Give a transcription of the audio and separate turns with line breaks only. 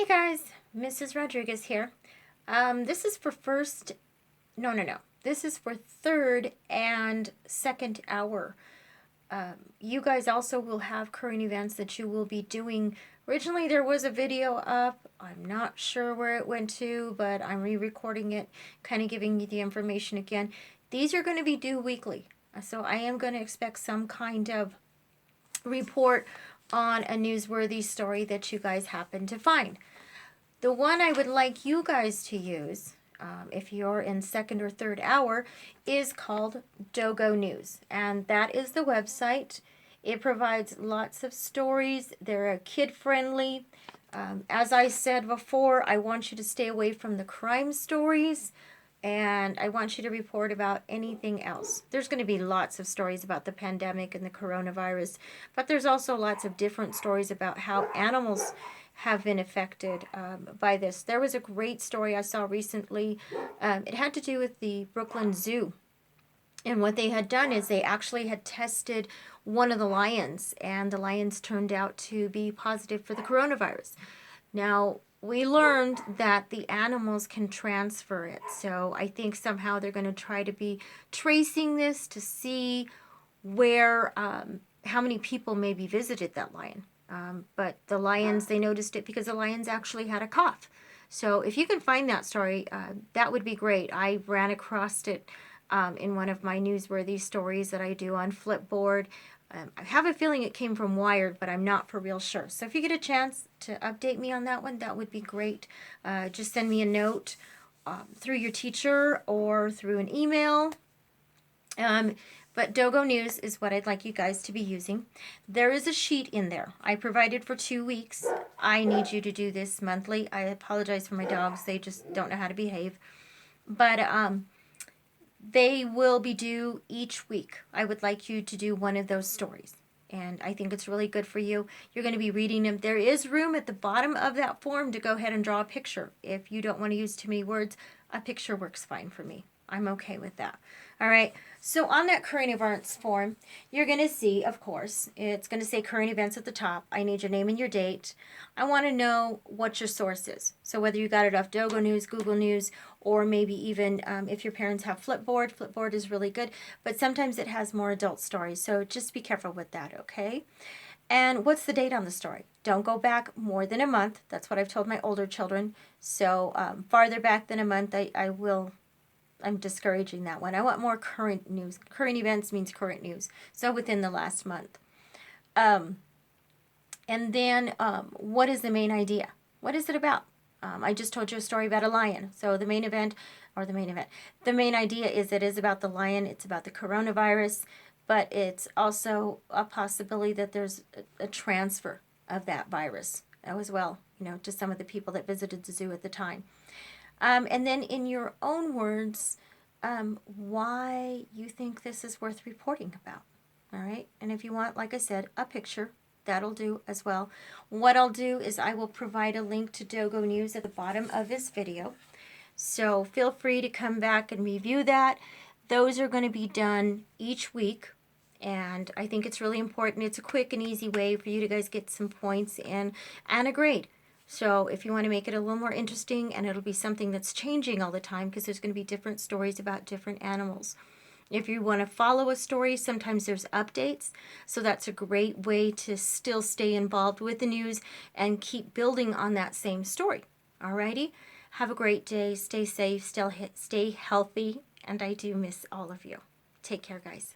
guys, Mrs. Rodriguez here. This is for This is for third and second hour. You guys also will have current events that you will be doing. Originally there was a video up. I'm not sure where it went to, but I'm re-recording it, kind of giving you the information again. These are going to be due weekly. So I am going to expect some kind of report on a newsworthy story that you guys happen to find. The one I would like you guys to use, if you're in second or third hour, is called Dogo News. And that is the website. It provides lots of stories. They're kid-friendly. As I said before, I want you to stay away from the crime stories. And I want you to report about anything else. There's going to be lots of stories about the pandemic and the coronavirus, but there's also lots of different stories about how animals have been affected by this. There was a great story I saw recently. It had to do with the Brooklyn Zoo. And what they had done is they actually had tested one of the lions, and the lions turned out to be positive for the coronavirus. Now, we learned that the animals can transfer it. So I think somehow they're going to try to be tracing this to see where, how many people maybe visited that lion. But the lions, they noticed it because the lions actually had a cough. So if you can find that story, that would be great. I ran across it in one of my newsworthy stories that I do on Flipboard. I have a feeling it came from Wired, but I'm not for real sure. So if you get a chance to update me on that one, that would be great. Just send me a note through your teacher or through an email. But Dogo News is what I'd like you guys to be using. There is a sheet in there. I provided for 2 weeks. I need you to do this monthly. I apologize for my dogs. They just don't know how to behave. But they will be due each week. I would like you to do one of those stories. And I think it's really good for you. You're going to be reading them. There is room at the bottom of that form to go ahead and draw a picture. If you don't want to use too many words, a picture works fine for me. I'm okay with that. All right. So on that current events form, you're going to see, of course, it's going to say current events at the top. I need your name and your date. I want to know what your source is. So whether you got it off Dogo News, Google News, or maybe even if your parents have Flipboard. Flipboard is really good, but sometimes it has more adult stories. So just be careful with that, okay? And what's the date on the story? Don't go back more than a month. That's what I've told my older children. So farther back than a month, I'm discouraging that one. I want more current news. Current events means current news. So within the last month. And then what is the main idea? What is it about? I just told you a story about a lion. So the main idea is it is about the lion. It's about the coronavirus, but it's also a possibility that there's a transfer of that virus as well, to some of the people that visited the zoo at the time. And then in your own words, why you think this is worth reporting about. All right. And if you want, like I said, a picture, that'll do as well. What I'll do is I will provide a link to Dogo News at the bottom of this video. So feel free to come back and review that. Those are going to be done each week. And I think it's really important. It's a quick and easy way for you to guys get some points and a grade. So if you want to make it a little more interesting, and it'll be something that's changing all the time because there's going to be different stories about different animals. If you want to follow a story, sometimes there's updates. So that's a great way to still stay involved with the news and keep building on that same story. Alrighty? Have a great day. Stay safe. Stay healthy. And I do miss all of you. Take care, guys.